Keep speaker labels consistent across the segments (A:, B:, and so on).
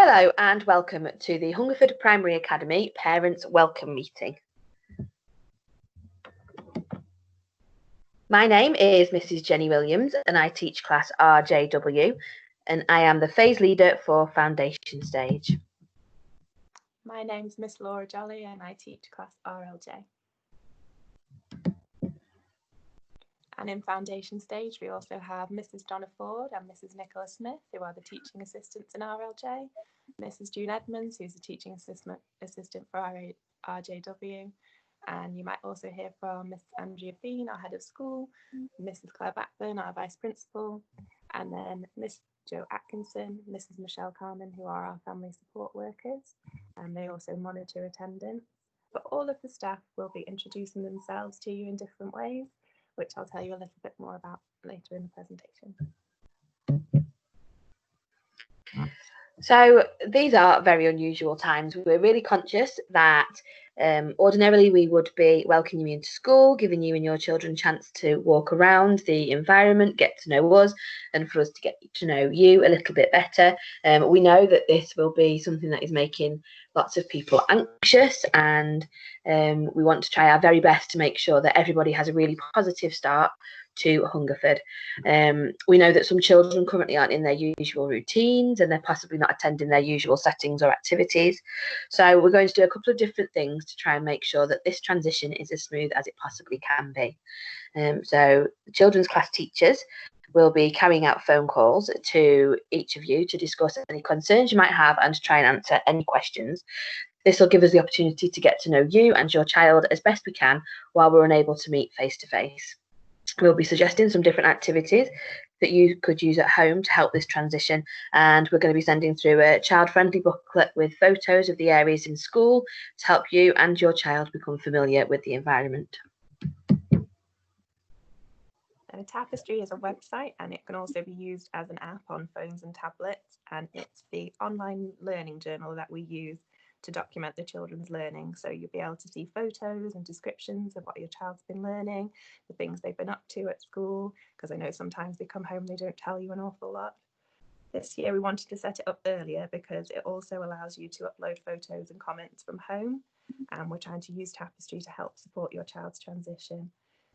A: Hello and welcome to the Hungerford Primary Academy Parents Welcome Meeting. My name is Mrs. Jenny Williams and I teach class RJW and I am the phase leader for Foundation Stage.
B: My name's Miss Laura Jolly and I teach class RLJ. And in Foundation Stage we also have Mrs. Donna Ford and Mrs. Nicola Smith, who are the teaching assistants in RLJ, Mrs. June Edmonds, who's the teaching assistant for RJW, and you might also hear from Miss Andrea Bean, our head of school, Mrs. Claire Blackburn, our vice principal, and then Miss Jo Atkinson, Mrs. Michelle Carman, who are our family support workers, and they also monitor attendance. But all of the staff will be introducing themselves to you in different ways, which I'll tell you a little bit more about later in the presentation.
A: So these are very unusual times. We're really conscious that ordinarily we would be welcoming you into school, giving you and your children a chance to walk around the environment, get to know us, and for us to get to know you a little bit better. We know that this will be something that is making lots of people anxious, and we want to try our very best to make sure that everybody has a really positive start to Hungerford. We know that some children currently aren't in their usual routines and they're possibly not attending their usual settings or activities. So we're going to do a couple of different things to try and make sure that this transition is as smooth as it possibly can be. So the children's class teachers will be carrying out phone calls to each of you to discuss any concerns you might have and to try and answer any questions. This will give us the opportunity to get to know you and your child as best we can while we're unable to meet face to face. We'll be suggesting some different activities that you could use at home to help this transition, and we're going to be sending through a child-friendly booklet with photos of the areas in school to help you and your child become familiar with the environment.
B: Tapestry is a website and it can also be used as an app on phones and tablets, and it's the online learning journal that we use to document the children's learning. So you'll be able to see photos and descriptions of what your child's been learning, the things they've been up to at school, because I know sometimes they come home, they don't tell you an awful lot. This year we wanted to set it up earlier because it also allows you to upload photos and comments from home, and we're trying to use Tapestry to help support your child's transition.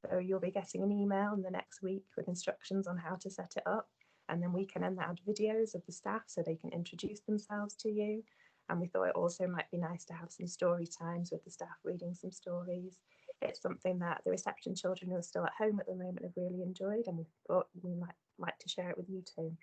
B: So you'll be getting an email in the next week with instructions on how to set it up, and then we can then add videos of the staff so they can introduce themselves to you. And we thought it also might be nice to have some story times with the staff reading some stories. It's something that the reception children who are still at home at the moment have really enjoyed, and we thought we might like to share it with you too.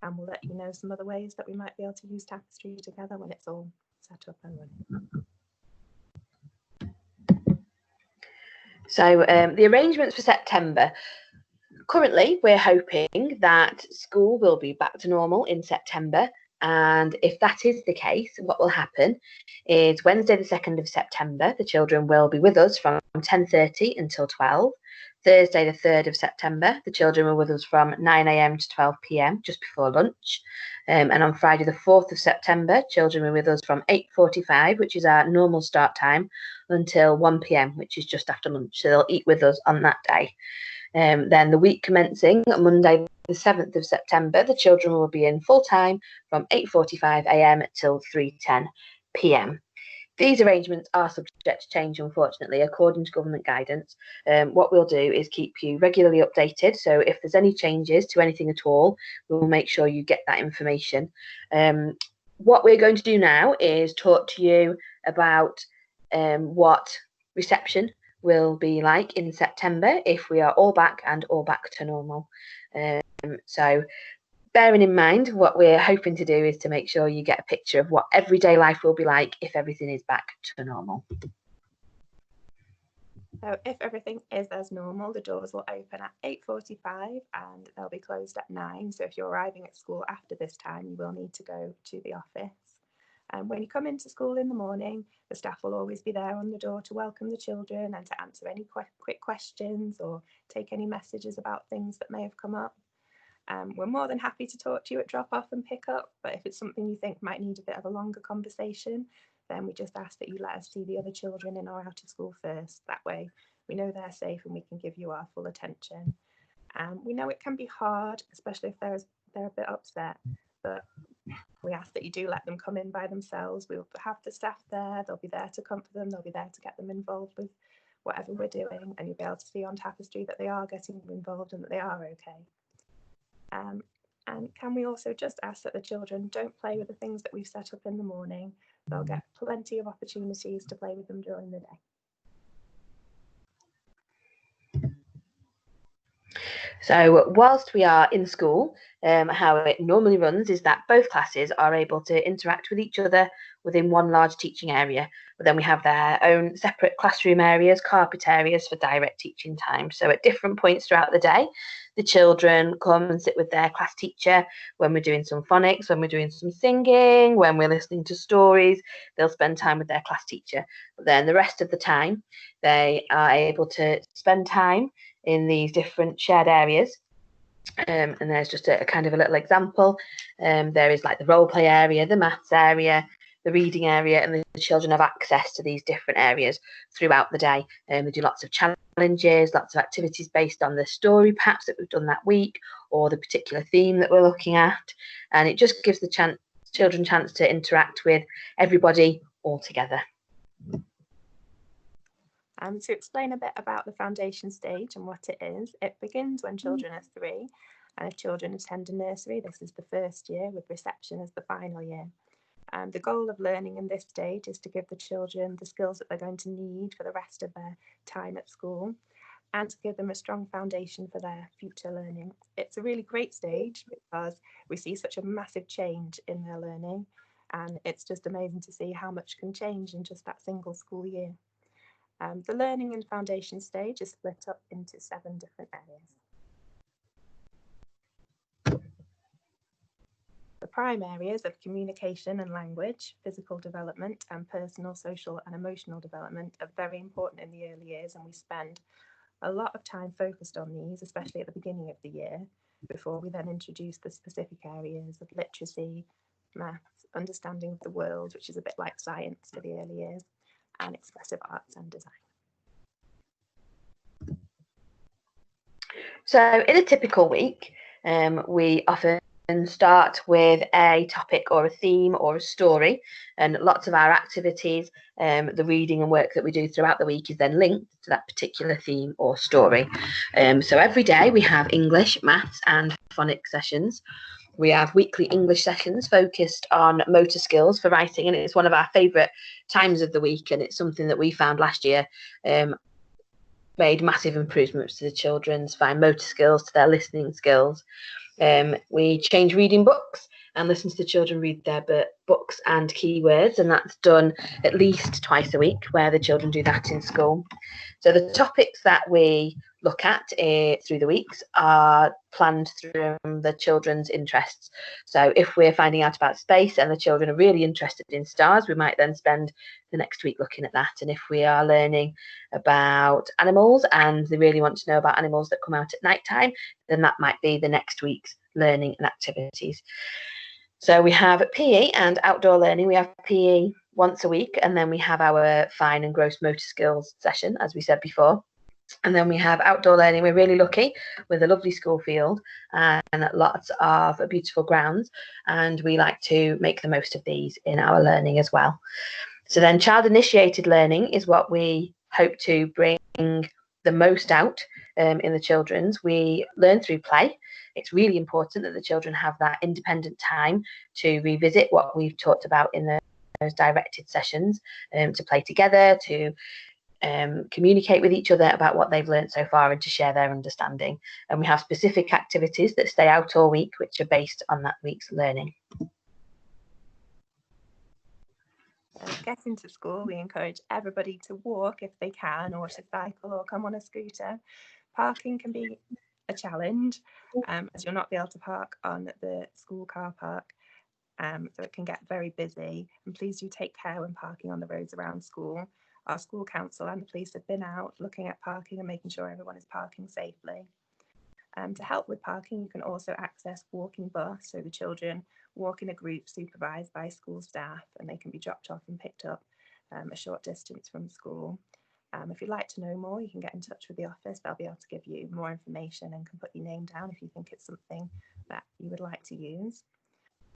B: And we'll let you know some other ways that we might be able to use Tapestry together when it's all set up and running.
A: So the arrangements for September. Currently, we're hoping that school will be back to normal in September. And if that is the case, what will happen is Wednesday the 2nd of September, the children will be with us from 10:30 until 12. Thursday the 3rd of September, the children are with us from 9 a.m. to 12 p.m, just before lunch. And on Friday the 4th of September, children are with us from 8:45, which is our normal start time, until 1 p.m, which is just after lunch. So they'll eat with us on that day. Then the week commencing Monday the 7th of September, the children will be in full time from 8:45 a.m. till 3:10 p.m. These arrangements are subject to change, unfortunately, according to government guidance. What we'll do is keep you regularly updated. So if there's any changes to anything at all, we'll make sure you get that information. What we're going to do now is talk to you about what reception will be like in September if we are all back and all back to normal. So bearing in mind, what we're hoping to do is to make sure you get a picture of what everyday life will be like if everything is back to normal.
B: So if everything is as normal, the doors will open at 8:45 and they'll be closed at 9. So if you're arriving at school after this time, you will need to go to the office. And when you come into school in the morning, the staff will always be there on the door to welcome the children and to answer any quick questions or take any messages about things that may have come up. We're more than happy to talk to you at drop off and pick up, but if it's something you think might need a bit of a longer conversation, then we just ask that you let us see the other children in or out of school first. That way we know they're safe and we can give you our full attention. We know it can be hard, especially if they're a bit upset, but We ask that you do let them come in by themselves. We'll have the staff there, they'll be there to comfort them, they'll be there to get them involved with whatever we're doing, and you'll be able to see on Tapestry that they are getting involved and that they are okay. And can we also just ask that the children don't play with the things that we've set up in the morning? They'll get plenty of opportunities to play with them during the day.
A: So whilst we are in school, how it normally runs is that both classes are able to interact with each other within one large teaching area, but then we have their own separate classroom areas, carpet areas for direct teaching time. So at different points throughout the day, the children come and sit with their class teacher when we're doing some phonics, when we're doing some singing, when we're listening to stories. They'll spend time with their class teacher. But then the rest of the time, they are able to spend time in these different shared areas. And there's just a kind of a little example. There is like the role play area, the maths area, the reading area, and the children have access to these different areas throughout the day. We do lots of challenges, lots of activities based on the story perhaps that we've done that week, or the particular theme that we're looking at. And it just gives the children chance to interact with everybody all together.
B: To explain a bit about the foundation stage and what it is, it begins when children are 3, and if children attend a nursery, this is the first year, with reception as the final year. The goal of learning in this stage is to give the children the skills that they're going to need for the rest of their time at school, and to give them a strong foundation for their future learning. It's a really great stage because we see such a massive change in their learning, and it's just amazing to see how much can change in just that single school year. The learning and foundation stage is split up into 7 different areas. The prime areas of communication and language, physical development, and personal, social, and emotional development are very important in the early years, and we spend a lot of time focused on these, especially at the beginning of the year, before we then introduce the specific areas of literacy, maths, understanding of the world, which is a bit like science for the early years, and expressive arts and design.
A: So in a typical week, we often start with a topic or a theme or a story, and lots of our activities, the reading and work that we do throughout the week is then linked to that particular theme or story. So every day we have English, maths and phonics sessions. We have weekly English sessions focused on motor skills for writing, and it's one of our favourite times of the week, and it's something that we found last year made massive improvements to the children's fine motor skills, to their listening skills. We change reading books and listen to the children read their books and keywords, and that's done at least twice a week, where the children do that in school. So the topics that we look at through the weeks are planned through the children's interests. So if we're finding out about space and the children are really interested in stars, we might then spend the next week looking at that. And if we are learning about animals and they really want to know about animals that come out at night time, then that might be the next week's learning and activities. So we have PE and outdoor learning. We have PE once a week, and then we have our fine and gross motor skills session, as we said before. And then we have outdoor learning. We're really lucky with a lovely school field and lots of beautiful grounds, and we like to make the most of these in our learning as well. So then child initiated learning is what we hope to bring the most out in the children's. We learn through play. It's really important that the children have that independent time to revisit what we've talked about in those directed sessions, to play together, to communicate with each other about what they've learned so far, and to share their understanding. And we have specific activities that stay out all week, which are based on that week's learning.
B: Getting to school, we encourage everybody to walk if they can, or to cycle or come on a scooter. Parking can be a challenge, as you'll not be able to park on the school car park, so it can get very busy. And please do take care when parking on the roads around school. Our school council and the police have been out looking at parking and making sure everyone is parking safely. To help with parking, you can also access walking bus, so the children walk in a group supervised by school staff, and they can be dropped off and picked up a short distance from school. If you'd like to know more, you can get in touch with the office. They'll be able to give you more information and can put your name down if you think it's something that you would like to use.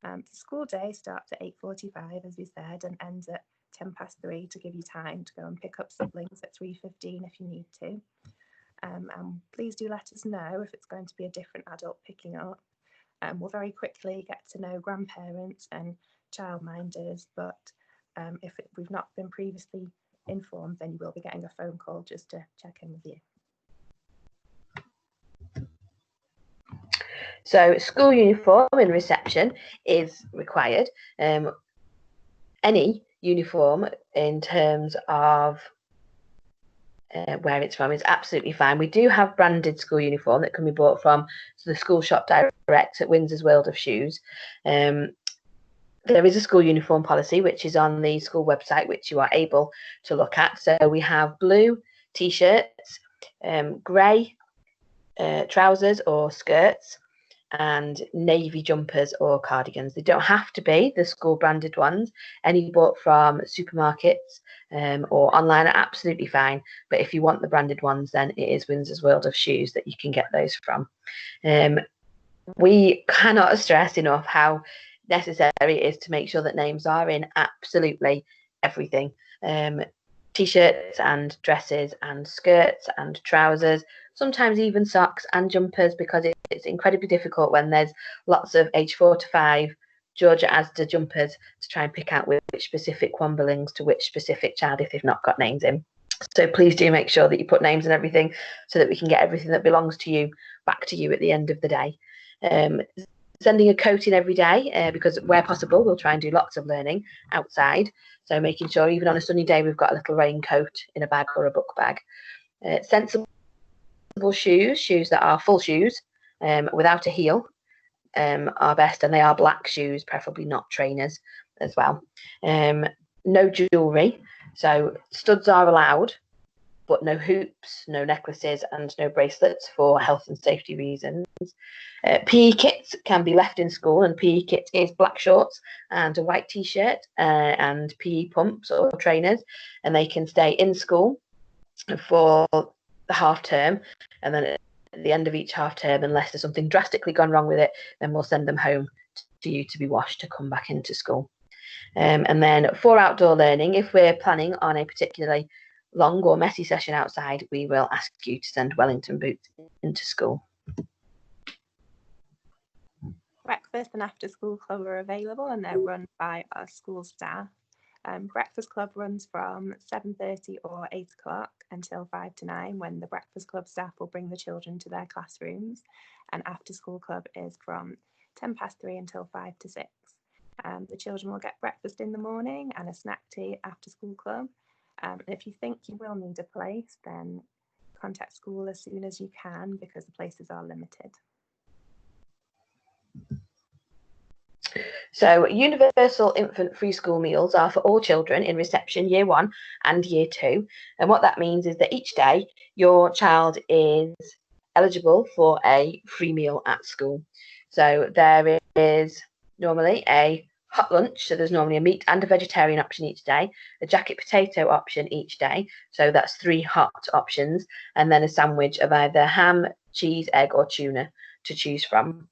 B: The school day starts at 8:45, as we said, and ends at 3:10 to give you time to go and pick up siblings at 3:15 if you need to. And please do let us know if it's going to be a different adult picking up. We'll very quickly get to know grandparents and childminders, but if we've not been previously informed, then you will be getting a phone call just to check in with you.
A: So school uniform in reception is required. Any uniform in terms of where it's from is absolutely fine. We do have branded school uniform that can be bought from the school shop direct at Windsor's World of Shoes. There is a school uniform policy which is on the school website, which you are able to look at. So we have blue t-shirts, grey trousers or skirts, and navy jumpers or cardigans. They don't have to be the school branded ones. Any bought from supermarkets or online are absolutely fine. But if you want the branded ones, then it is Windsor's World of Shoes that you can get those from. We cannot stress enough how necessary it is to make sure that names are in absolutely everything. T-shirts and dresses and skirts and trousers, sometimes even socks and jumpers, because it's incredibly difficult when there's lots of age 4 to 5 Georgia Asda jumpers to try and pick out which specific one belongs to which specific child if they've not got names in. So please do make sure that you put names in everything so that we can get everything that belongs to you back to you at the end of the day. Sending a coat in every day because where possible we'll try and do lots of learning outside, so making sure even on a sunny day we've got a little raincoat in a bag or a book bag. Sensible shoes that are full shoes without a heel are best, and they are black shoes, preferably not trainers as well. No jewellery, so studs are allowed but no hoops, no necklaces, and no bracelets for health and safety reasons. PE kits can be left in school, and PE kit is black shorts and a white t-shirt and PE pumps or trainers, and they can stay in school for the half term, and then at the end of each half term, unless there's something drastically gone wrong with it, then we'll send them home to you to be washed to come back into school. And then for outdoor learning, if we're planning on a particularly long or messy session outside, we will ask you to send Wellington boots into school.
B: Breakfast and after school club are available, and they're run by our school staff. Breakfast club runs from 7:30 or 8 o'clock until 5 to 9, when the breakfast club staff will bring the children to their classrooms, and after school club is from 3:10 until 5 to 6. The children will get breakfast in the morning and a snack tea after school club. If you think you will need a place, then contact school as soon as you can, because the places are limited.
A: So universal infant free school meals are for all children in reception year 1 and year 2. And what that means is that each day your child is eligible for a free meal at school. So there is normally a hot lunch, so there's normally a meat and a vegetarian option each day, a jacket potato option each day, so that's 3 hot options, and then a sandwich of either ham, cheese, egg or tuna to choose from.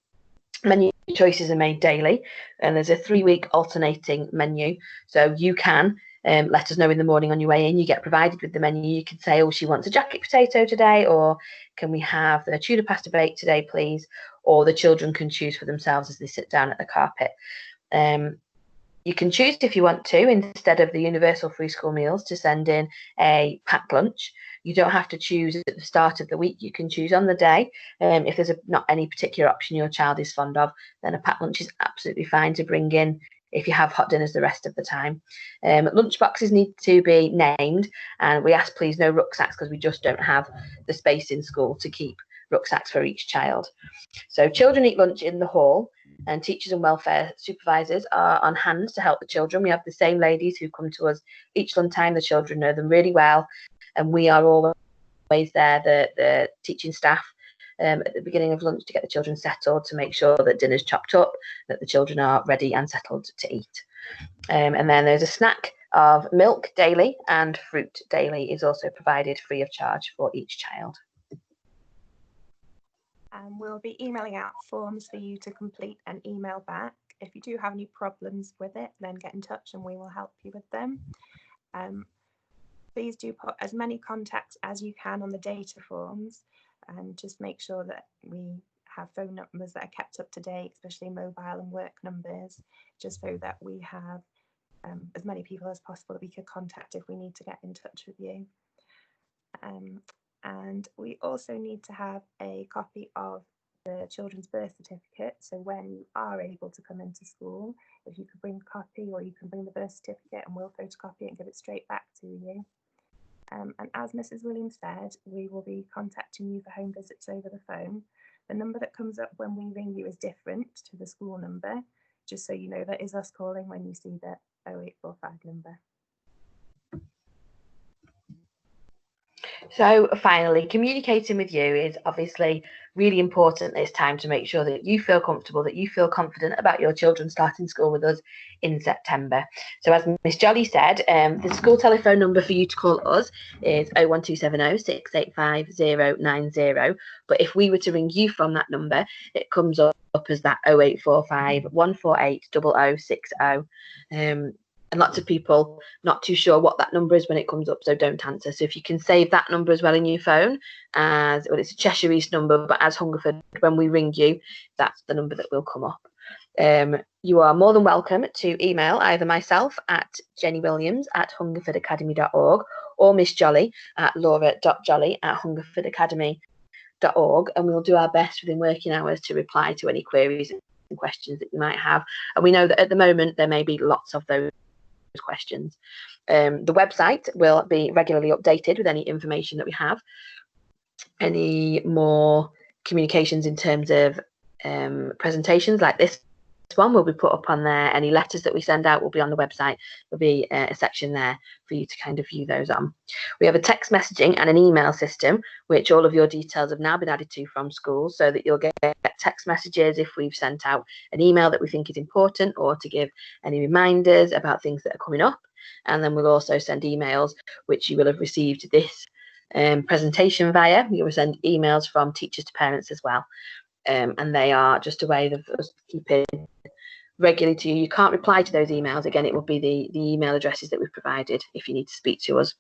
A: Menu choices are made daily, and there's a 3-week alternating menu, so you can let us know in the morning on your way in. You get provided with the menu. You can say, oh, she wants a jacket potato today, or can we have the tuna pasta bake today please, or the children can choose for themselves as they sit down at the carpet. You can choose, if you want to, instead of the universal free school meals, to send in a packed lunch. You don't have to choose at the start of the week. You can choose on the day. If there's not any particular option your child is fond of, then a packed lunch is absolutely fine to bring in if you have hot dinners the rest of the time. Lunch boxes need to be named, and we ask please no rucksacks, because we just don't have the space in school to keep rucksacks for each child. So children eat lunch in the hall, and teachers and welfare supervisors are on hand to help the children. We have the same ladies who come to us each lunchtime. The children know them really well, and we are always there, the teaching staff, at the beginning of lunch to get the children settled, to make sure that dinner's chopped up, that the children are ready and settled to eat. And then there's a snack of milk daily, and fruit daily is also provided free of charge for each child.
B: We'll be emailing out forms for you to complete and email back. if you do have any problems with it, then get in touch and we will help you with them. Please do put as many contacts as you can on the data forms, and just make sure that we have phone numbers that are kept up to date, especially mobile and work numbers, just so that we have as many people as possible that we could contact if we need to get in touch with you. And we also need to have a copy of the children's birth certificate. So when you are able to come into school, if you could bring a copy, or you can bring the birth certificate and we'll photocopy it and give it straight back to you. And as Mrs. Williams said, we will be contacting you for home visits over the phone. The number that comes up when we ring you is different to the school number, just so you know that is us calling when you see the 0845 number.
A: So finally, communicating with you is obviously really important this time to make sure that you feel comfortable, that you feel confident about your children starting school with us in September. So as Miss Jolly said, the school telephone number for you to call us is 01270 685 090. But if we were to ring you from that number, it comes up as that 0845 148 0060. And lots of people not too sure what that number is when it comes up, so don't answer. So if you can save that number as well in your phone, as well, it's a Cheshire East number, but as Hungerford, when we ring you, that's the number that will come up. You are more than welcome to email either myself at jennywilliams@hungerfordacademy.org or Miss Jolly at laura.jolly@hungerfordacademy.org, and we'll do our best within working hours to reply to any queries and questions that you might have. And we know that at the moment there may be lots of those questions. The website will be regularly updated with any information that we have, any more communications in terms of presentations like this one will be put up on there. Any letters that we send out will be on the website. There'll be a section there for you to kind of view those on. We have a text messaging and an email system, which all of your details have now been added to from school, so that you'll get text messages if we've sent out an email that we think is important, or to give any reminders about things that are coming up. And then we'll also send emails, which you will have received this presentation via. You will send emails from teachers to parents as well. And they are just a way of us keeping regularly to you. You can't reply to those emails. Again, it will be the email addresses that we've provided if you need to speak to us.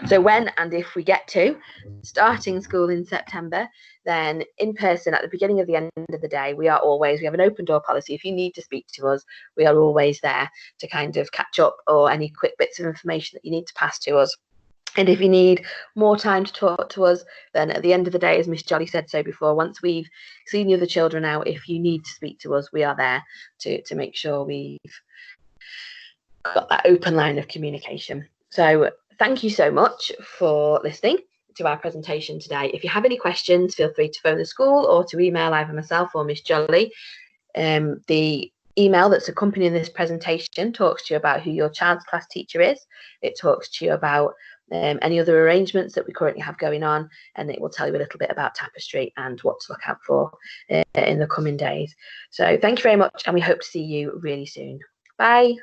A: So when and if we get to starting school in September, then in person at the beginning of the end of the day, we have an open door policy. If you need to speak to us, we are always there to kind of catch up, or any quick bits of information that you need to pass to us. And if you need more time to talk to us, then at the end of the day, as Miss Jolly said so before, once we've seen the other children out, if you need to speak to us, we are there to make sure we've got that open line of communication. So thank you so much for listening to our presentation today. If you have any questions, feel free to phone the school or to email either myself or Miss Jolly. The email that's accompanying this presentation talks to you about who your child's class teacher is. It talks to you about any other arrangements that we currently have going on, and it will tell you a little bit about Tapestry and what to look out for in the coming days. So thank you very much, and we hope to see you really soon. Bye.